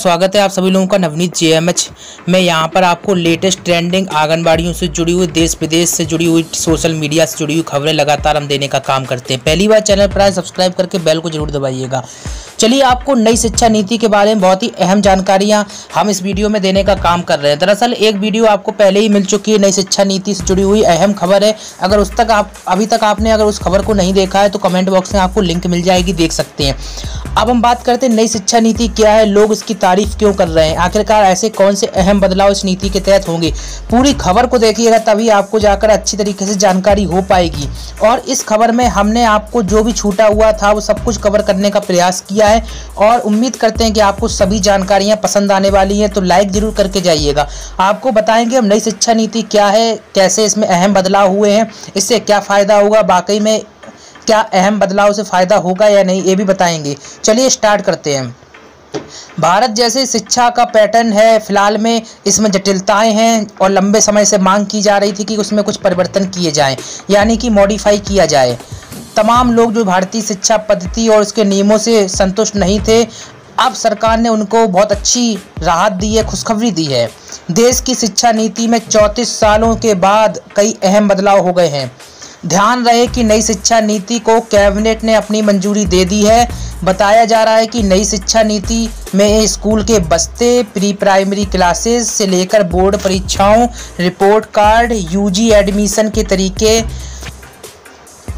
स्वागत है आप सभी लोगों का नवनीत जेएमएच में। यहाँ पर आपको लेटेस्ट ट्रेंडिंग आंगनबाड़ियों से जुड़ी हुई, देश विदेश से जुड़ी हुई, सोशल मीडिया से जुड़ी हुई खबरें लगातार हम देने का काम करते हैं। पहली बार चैनल पर आए सब्सक्राइब करके बेल को जरूर दबाइएगा। चलिए, आपको नई शिक्षा नीति के बारे में बहुत ही अहम जानकारियाँ हम इस वीडियो में देने का काम कर रहे हैं। दरअसल एक वीडियो आपको पहले ही मिल चुकी है, नई शिक्षा नीति से जुड़ी हुई अहम खबर है। अगर अभी तक आपने उस खबर को नहीं देखा है तो कमेंट बॉक्स में आपको लिंक मिल जाएगी, देख सकते हैं। अब हम बात करते हैं नई शिक्षा नीति क्या है, लोग इसकी तारीफ क्यों कर रहे हैं, आखिरकार ऐसे कौन से अहम बदलाव इस नीति के तहत होंगे। पूरी खबर को देखिएगा, तभी आपको जाकर अच्छी तरीके से जानकारी हो पाएगी। और इस खबर में हमने आपको जो भी छूटा हुआ था वो सब कुछ कवर करने का प्रयास किया है और उम्मीद करते हैं कि आपको सभी जानकारियां पसंद आने वाली हैं। तो लाइक जरूर करके जाइएगा। आपको बताएंगे हम नई शिक्षा नीति क्या है, कैसे इसमें अहम बदलाव हुए हैं, इससे क्या फ़ायदा होगा, वाकई में क्या अहम बदलाव से फ़ायदा होगा या नहीं, ये भी बताएंगे। चलिए स्टार्ट करते हैं। भारत जैसे शिक्षा का पैटर्न है, फिलहाल में इसमें जटिलताएं हैं और लंबे समय से मांग की जा रही थी कि उसमें कुछ परिवर्तन किए जाएं, यानी कि मॉडिफाई किया जाए। तमाम लोग जो भारतीय शिक्षा पद्धति और उसके नियमों से संतुष्ट नहीं थे, अब सरकार ने उनको बहुत अच्छी राहत दी है, खुशखबरी दी है। देश की शिक्षा नीति में 34 सालों के बाद कई अहम बदलाव हो गए हैं। ध्यान रहे कि नई शिक्षा नीति को कैबिनेट ने अपनी मंजूरी दे दी है। बताया जा रहा है कि नई शिक्षा नीति में स्कूल के बस्ते, प्री प्राइमरी क्लासेस से लेकर बोर्ड परीक्षाओं, रिपोर्ट कार्ड, यूजी एडमिशन के तरीके,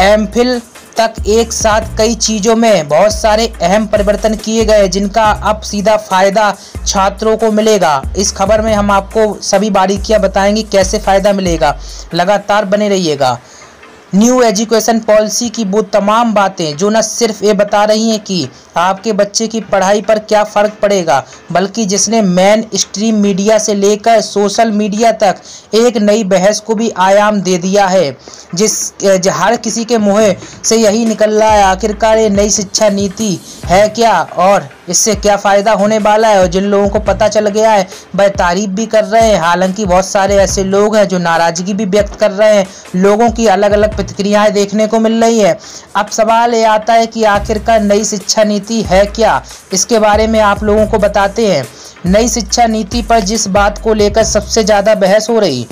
एमफिल तक एक साथ कई चीज़ों में बहुत सारे अहम परिवर्तन किए गए, जिनका अब सीधा फायदा छात्रों को मिलेगा। इस खबर में हम आपको सभी बारीकियां बताएंगे कैसे फ़ायदा मिलेगा। लगातार बने रहिएगा। न्यू एजुकेशन पॉलिसी की वो तमाम बातें जो न सिर्फ ये बता रही हैं कि आपके बच्चे की पढ़ाई पर क्या फ़र्क पड़ेगा, बल्कि जिसने मेन स्ट्रीम मीडिया से लेकर सोशल मीडिया तक एक नई बहस को भी आयाम दे दिया है। हर किसी के मुँह से यही निकल रहा है, आखिरकार ये नई शिक्षा नीति है क्या और इससे क्या फ़ायदा होने वाला है। और जिन लोगों को पता चल गया है वह तारीफ भी कर रहे हैं, हालांकि बहुत सारे ऐसे लोग हैं जो नाराज़गी भी व्यक्त कर रहे हैं। लोगों की अलग अलग प्रतिक्रियाएं देखने को मिल रही है। अब सवाल ये आता है कि आखिरकार नई शिक्षा नीति है क्या, इसके बारे में आप लोगों को बताते हैं। नई शिक्षा नीति पर जिस बात को लेकर सबसे ज़्यादा बहस हो रही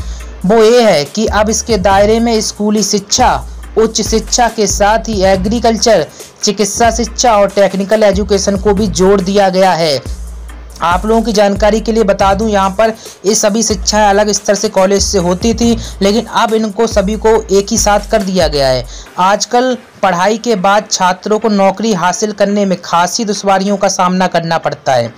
वो ये है कि अब इसके दायरे में स्कूली शिक्षा, उच्च शिक्षा के साथ ही एग्रीकल्चर, चिकित्सा शिक्षा और टेक्निकल एजुकेशन को भी जोड़ दिया गया है। आप लोगों की जानकारी के लिए बता दूं, यहाँ पर ये सभी शिक्षाएं अलग स्तर से कॉलेज से होती थी, लेकिन अब इनको सभी को एक ही साथ कर दिया गया है। आजकल पढ़ाई के बाद छात्रों को नौकरी हासिल करने में खासी दुश्वारियों का सामना करना पड़ता है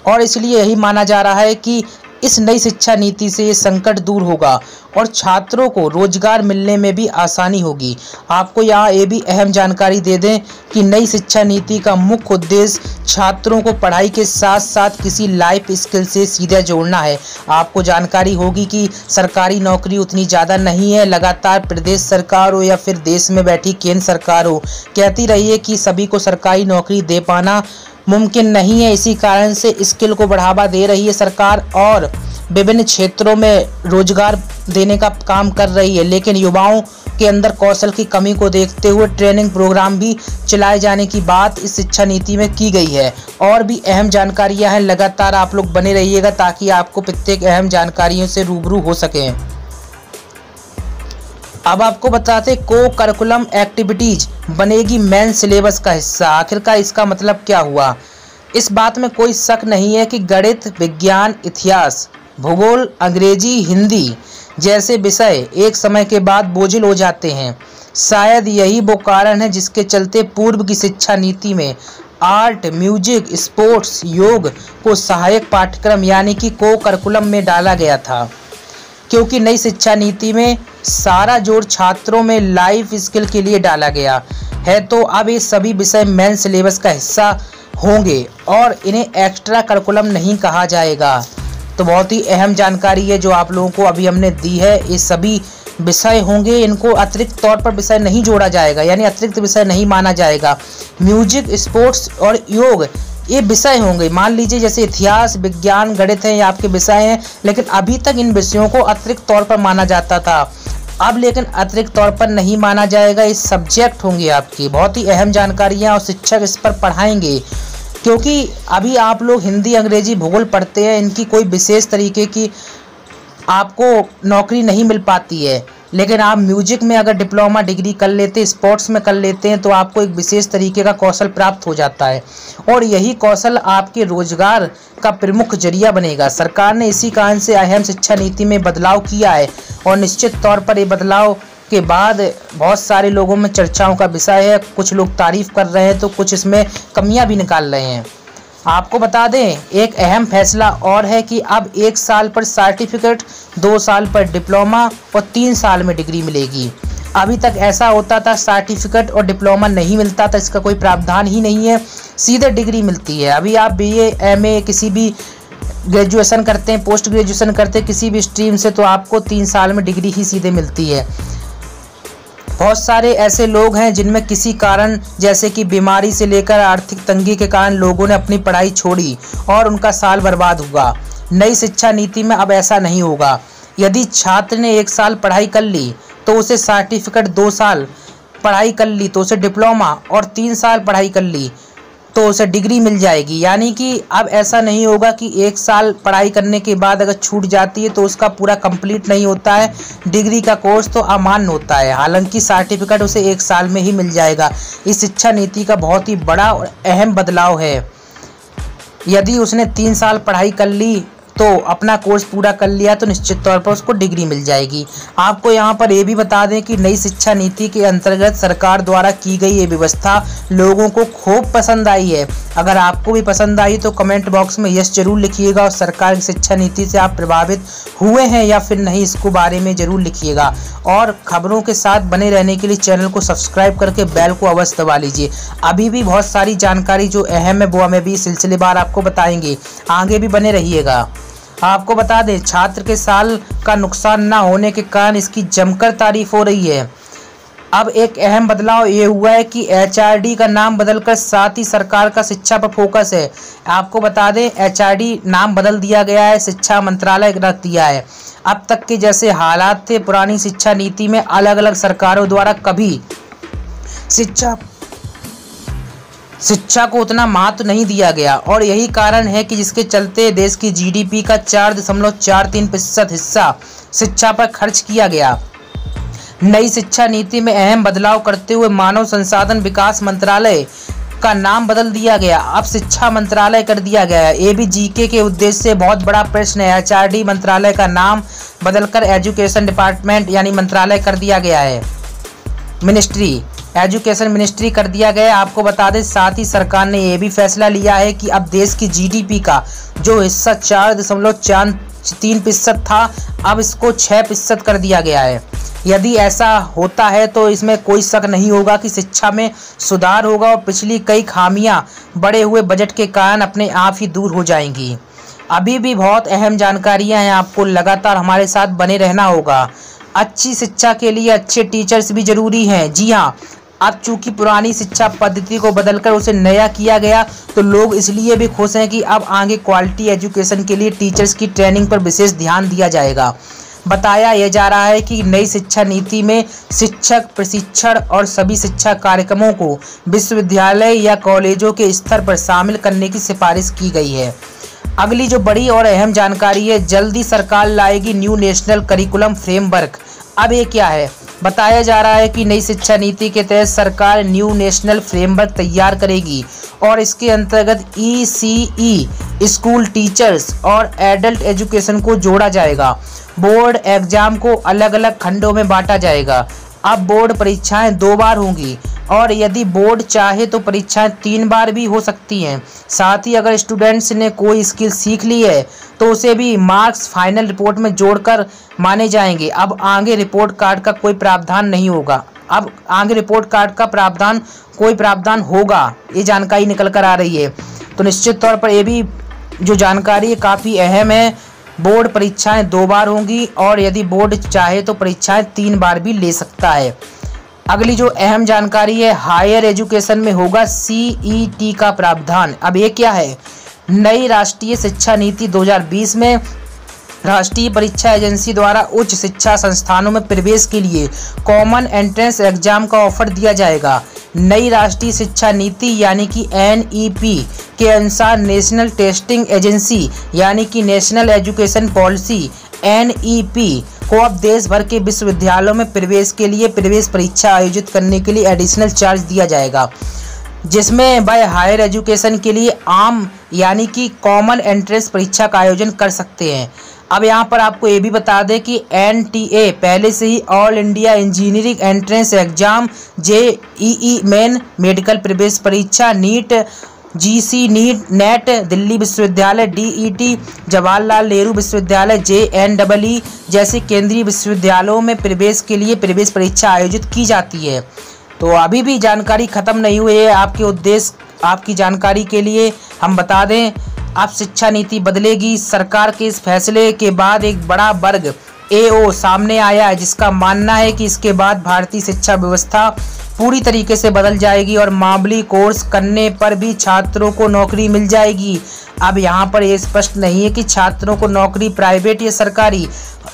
और इसलिए यही माना जा रहा है कि इस नई शिक्षा नीति से ये संकट दूर होगा और छात्रों को रोजगार मिलने में भी आसानी होगी। आपको यहाँ ये भी अहम जानकारी दे दें कि नई शिक्षा नीति का मुख्य उद्देश्य छात्रों को पढ़ाई के साथ साथ किसी लाइफ स्किल से सीधे जोड़ना है। आपको जानकारी होगी कि सरकारी नौकरी उतनी ज़्यादा नहीं है। लगातार प्रदेश सरकार हो या फिर देश में बैठी केंद्र सरकार हो, कहती रही है कि सभी को सरकारी नौकरी दे पाना मुमकिन नहीं है। इसी कारण से स्किल को बढ़ावा दे रही है सरकार और विभिन्न क्षेत्रों में रोजगार देने का काम कर रही है, लेकिन युवाओं के अंदर कौशल की कमी को देखते हुए ट्रेनिंग प्रोग्राम भी चलाए जाने की बात इस शिक्षा नीति में की गई है। और भी अहम जानकारियां हैं, लगातार आप लोग बने रहिएगा ताकि आपको प्रत्येक अहम जानकारियों से रूबरू हो सकें। अब आपको बताते को करिकुलम एक्टिविटीज बनेगी मेन सिलेबस का हिस्सा। आखिरकार इसका मतलब क्या हुआ? इस बात में कोई शक नहीं है कि गणित, विज्ञान, इतिहास, भूगोल, अंग्रेजी, हिंदी जैसे विषय एक समय के बाद बोझिल हो जाते हैं। शायद यही वो कारण है जिसके चलते पूर्व की शिक्षा नीति में आर्ट, म्यूजिक, स्पोर्ट्स, योग को सहायक पाठ्यक्रम यानी कि को करिकुलम में डाला गया था, क्योंकि नई शिक्षा नीति में सारा जोर छात्रों में लाइफ स्किल के लिए डाला गया है। तो अब ये सभी विषय मेन सिलेबस का हिस्सा होंगे और इन्हें एक्स्ट्रा करिकुलम नहीं कहा जाएगा। तो बहुत ही अहम जानकारी है जो आप लोगों को अभी हमने दी है। ये सभी विषय होंगे, इनको अतिरिक्त तौर पर विषय नहीं जोड़ा जाएगा, यानी अतिरिक्त विषय नहीं माना जाएगा। म्यूजिक, स्पोर्ट्स और योग ये विषय होंगे। मान लीजिए जैसे इतिहास, विज्ञान, गणित हैं, ये आपके विषय हैं, लेकिन अभी तक इन विषयों को अतिरिक्त तौर पर माना जाता था। अब लेकिन अतिरिक्त तौर पर नहीं माना जाएगा, ये सब्जेक्ट होंगे आपकी। बहुत ही अहम जानकारियाँ और शिक्षक इस पर पढ़ाएंगे। क्योंकि अभी आप लोग हिंदी, अंग्रेजी, भूगोल पढ़ते हैं, इनकी कोई विशेष तरीके की आपको नौकरी नहीं मिल पाती है। लेकिन आप म्यूजिक में अगर डिप्लोमा डिग्री कर लेते, स्पोर्ट्स में कर लेते हैं, तो आपको एक विशेष तरीके का कौशल प्राप्त हो जाता है और यही कौशल आपके रोजगार का प्रमुख जरिया बनेगा। सरकार ने इसी कारण से अहम शिक्षा नीति में बदलाव किया है और निश्चित तौर पर ये बदलाव के बाद बहुत सारे लोगों में चर्चाओं का विषय है। कुछ लोग तारीफ कर रहे हैं तो कुछ इसमें कमियां भी निकाल रहे हैं। आपको बता दें, एक अहम फैसला और है कि अब 1 साल पर सर्टिफिकेट, 2 साल पर डिप्लोमा और 3 साल में डिग्री मिलेगी। अभी तक ऐसा होता था, सर्टिफिकेट और डिप्लोमा नहीं मिलता था, इसका कोई प्रावधान ही नहीं है, सीधे डिग्री मिलती है। अभी आप BA, MA किसी भी ग्रेजुएशन करते हैं, पोस्ट ग्रेजुएशन करते हैं किसी भी स्ट्रीम से, तो आपको 3 साल में डिग्री ही सीधे मिलती है। बहुत सारे ऐसे लोग हैं जिनमें किसी कारण, जैसे कि बीमारी से लेकर आर्थिक तंगी के कारण, लोगों ने अपनी पढ़ाई छोड़ी और उनका साल बर्बाद हुआ। नई शिक्षा नीति में अब ऐसा नहीं होगा। यदि छात्र ने 1 साल पढ़ाई कर ली तो उसे सर्टिफिकेट, 2 साल पढ़ाई कर ली तो उसे डिप्लोमा और 3 साल पढ़ाई कर ली तो उसे डिग्री मिल जाएगी। यानी कि अब ऐसा नहीं होगा कि 1 साल पढ़ाई करने के बाद अगर छूट जाती है तो उसका पूरा कंप्लीट नहीं होता है, डिग्री का कोर्स तो अमान्य होता है। हालांकि सर्टिफिकेट उसे 1 साल में ही मिल जाएगा। इस शिक्षा नीति का बहुत ही बड़ा और अहम बदलाव है। यदि उसने 3 साल पढ़ाई कर ली तो अपना कोर्स पूरा कर लिया तो निश्चित तौर पर उसको डिग्री मिल जाएगी। आपको यहाँ पर ये भी बता दें कि नई शिक्षा नीति के अंतर्गत सरकार द्वारा की गई ये व्यवस्था लोगों को खूब पसंद आई है। अगर आपको भी पसंद आई तो कमेंट बॉक्स में यस जरूर लिखिएगा और सरकार की शिक्षा नीति से आप प्रभावित हुए हैं या फिर नहीं, इसको बारे में जरूर लिखिएगा। और खबरों के साथ बने रहने के लिए चैनल को सब्सक्राइब करके बेल को अवश्य दबा लीजिए। अभी भी बहुत सारी जानकारी जो अहम है वो हमें भी सिलसिलेवार आपको बताएंगे, आगे भी बने रहिएगा। आपको बता दें, छात्र के साल का नुकसान न होने के कारण इसकी जमकर तारीफ हो रही है। अब एक अहम बदलाव ये हुआ है कि HRD का नाम बदलकर साथ ही सरकार का शिक्षा पर फोकस है। आपको बता दें, HRD नाम बदल दिया गया है, शिक्षा मंत्रालय रख दिया है। अब तक के जैसे हालात थे पुरानी शिक्षा नीति में, अलग अलग सरकारों द्वारा कभी शिक्षा को उतना महत्व नहीं दिया गया और यही कारण है कि जिसके चलते देश की GDP का 4.43% हिस्सा शिक्षा पर खर्च किया गया। नई शिक्षा नीति में अहम बदलाव करते हुए मानव संसाधन विकास मंत्रालय का नाम बदल दिया गया, अब शिक्षा मंत्रालय कर दिया गया है। ये भी GK के उद्देश्य से बहुत बड़ा प्रश्न है। HRD मंत्रालय का नाम बदलकर एजुकेशन डिपार्टमेंट यानी मंत्रालय कर दिया गया है, मिनिस्ट्री, एजुकेशन मिनिस्ट्री कर दिया गया। आपको बता दें, साथ ही सरकार ने यह भी फैसला लिया है कि अब देश की GDP का जो हिस्सा 4.43% था, अब इसको 6% कर दिया गया है। यदि ऐसा होता है तो इसमें कोई शक नहीं होगा कि शिक्षा में सुधार होगा और पिछली कई खामियां बढ़े हुए बजट के कारण अपने आप ही दूर हो जाएंगी। अभी भी बहुत अहम जानकारियां हैं, आपको लगातार हमारे साथ बने रहना होगा। अच्छी शिक्षा के लिए अच्छे टीचर्स भी जरूरी हैं। जी हाँ, अब चूंकि पुरानी शिक्षा पद्धति को बदलकर उसे नया किया गया तो लोग इसलिए भी खुश हैं कि अब आगे क्वालिटी एजुकेशन के लिए टीचर्स की ट्रेनिंग पर विशेष ध्यान दिया जाएगा। बताया यह जा रहा है कि नई शिक्षा नीति में शिक्षक प्रशिक्षण और सभी शिक्षा कार्यक्रमों को विश्वविद्यालय या कॉलेजों के स्तर पर शामिल करने की सिफारिश की गई है। अगली जो बड़ी और अहम जानकारी है, जल्दी सरकार लाएगी न्यू नेशनल करिकुलम फ्रेमवर्क। अब ये क्या है? बताया जा रहा है कि नई शिक्षा नीति के तहत सरकार न्यू नेशनल फ्रेमवर्क तैयार करेगी और इसके अंतर्गत ECE स्कूल टीचर्स और एडल्ट एजुकेशन को जोड़ा जाएगा। बोर्ड एग्जाम को अलग अलग खंडों में बांटा जाएगा। अब बोर्ड परीक्षाएं 2 बार होंगी और यदि बोर्ड चाहे तो परीक्षाएं 3 बार भी हो सकती हैं। साथ ही अगर स्टूडेंट्स ने कोई स्किल सीख ली है तो उसे भी मार्क्स फाइनल रिपोर्ट में जोड़कर माने जाएंगे। अब आगे रिपोर्ट कार्ड का कोई प्रावधान नहीं होगा। अब आगे रिपोर्ट कार्ड का कोई प्रावधान होगा, ये जानकारी निकल कर आ रही है। तो निश्चित तौर पर ये भी जो जानकारी है काफ़ी अहम है। बोर्ड परीक्षाएं 2 बार होंगी और यदि बोर्ड चाहे तो परीक्षाएं 3 बार भी ले सकता है। अगली जो अहम जानकारी है, हायर एजुकेशन में होगा CET का प्रावधान। अब ये क्या है? नई राष्ट्रीय शिक्षा नीति 2020 में राष्ट्रीय परीक्षा एजेंसी द्वारा उच्च शिक्षा संस्थानों में प्रवेश के लिए कॉमन एंट्रेंस एग्जाम का ऑफर दिया जाएगा। नई राष्ट्रीय शिक्षा नीति यानी कि NEP के अनुसार नेशनल टेस्टिंग एजेंसी यानी कि नेशनल एजुकेशन पॉलिसी NEP को अब देश भर के विश्वविद्यालयों में प्रवेश के लिए प्रवेश परीक्षा आयोजित करने के लिए एडिशनल चार्ज दिया जाएगा, जिसमें वह हायर एजुकेशन के लिए आम यानी कि कॉमन एंट्रेंस परीक्षा का आयोजन कर सकते हैं। अब यहाँ पर आपको ये भी बता दें कि NTA पहले से ही all India engineering entrance exam, JEE main, medical प्रवेश परीक्षा, नीट, GC नेट, दिल्ली विश्वविद्यालय DET, जवाहरलाल नेहरू विश्वविद्यालय JNEE जैसे केंद्रीय विश्वविद्यालयों में प्रवेश के लिए प्रवेश परीक्षा आयोजित की जाती है। तो अभी भी जानकारी ख़त्म नहीं हुई है। आपके उद्देश्य, आपकी जानकारी के लिए हम बता दें, अब शिक्षा नीति बदलेगी। सरकार के इस फैसले के बाद एक बड़ा वर्ग AO सामने आया है, जिसका मानना है कि इसके बाद भारतीय शिक्षा व्यवस्था पूरी तरीके से बदल जाएगी और मामूली कोर्स करने पर भी छात्रों को नौकरी मिल जाएगी। अब यहाँ पर यह स्पष्ट नहीं है कि छात्रों को नौकरी प्राइवेट या सरकारी।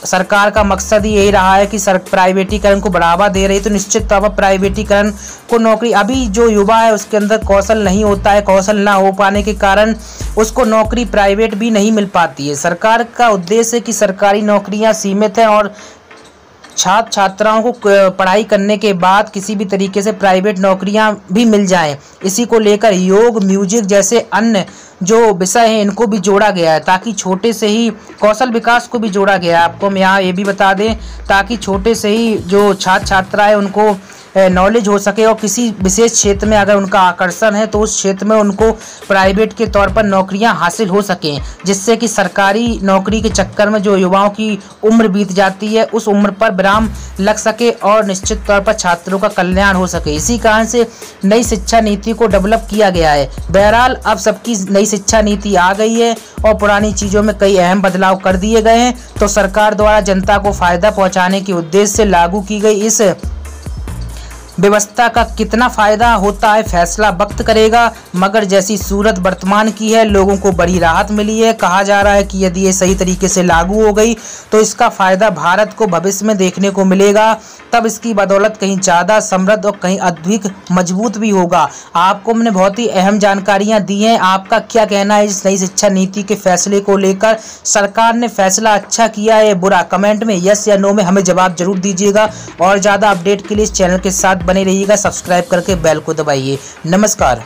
सरकार का मकसद ही यही रहा है कि प्राइवेटीकरण को बढ़ावा दे रही है, तो निश्चित तौर पर प्राइवेटीकरण को नौकरी, अभी जो युवा है उसके अंदर कौशल नहीं होता है, कौशल ना हो पाने के कारण उसको नौकरी प्राइवेट भी नहीं मिल पाती है। सरकार का उद्देश्य है कि सरकारी नौकरियां सीमित हैं और छात्र छात्राओं को पढ़ाई करने के बाद किसी भी तरीके से प्राइवेट नौकरियां भी मिल जाएं। इसी को लेकर योग, म्यूजिक जैसे अन्य जो विषय हैं इनको भी जोड़ा गया है, ताकि छोटे से ही कौशल विकास को भी जोड़ा गया है। आपको हम यहाँ ये भी बता दें, ताकि छोटे से ही जो छात्र छात्राएं उनको नॉलेज हो सके और किसी विशेष क्षेत्र में अगर उनका आकर्षण है तो उस क्षेत्र में उनको प्राइवेट के तौर पर नौकरियां हासिल हो सकें, जिससे कि सरकारी नौकरी के चक्कर में जो युवाओं की उम्र बीत जाती है उस उम्र पर विराम लग सके और निश्चित तौर पर छात्रों का कल्याण हो सके। इसी कारण से नई शिक्षा नीति को डेवलप किया गया है। बहरहाल अब सबकी नई शिक्षा नीति आ गई है और पुरानी चीज़ों में कई अहम बदलाव कर दिए गए हैं। तो सरकार द्वारा जनता को फ़ायदा पहुँचाने के उद्देश्य से लागू की गई इस व्यवस्था का कितना फ़ायदा होता है फैसला वक्त करेगा, मगर जैसी सूरत वर्तमान की है लोगों को बड़ी राहत मिली है। कहा जा रहा है कि यदि ये सही तरीके से लागू हो गई तो इसका फ़ायदा भारत को भविष्य में देखने को मिलेगा, तब इसकी बदौलत कहीं ज़्यादा समृद्ध और कहीं अधिक मजबूत भी होगा। आपको हमने बहुत ही अहम जानकारियाँ दी हैं। आपका क्या कहना है इस नई शिक्षा नीति के फैसले को लेकर? सरकार ने फैसला अच्छा किया है बुरा? कमेंट में यस या नो में हमें जवाब जरूर दीजिएगा और ज़्यादा अपडेट के लिए इस चैनल के साथ बने रहिएगा। सब्सक्राइब करके बेल को दबाइए। नमस्कार।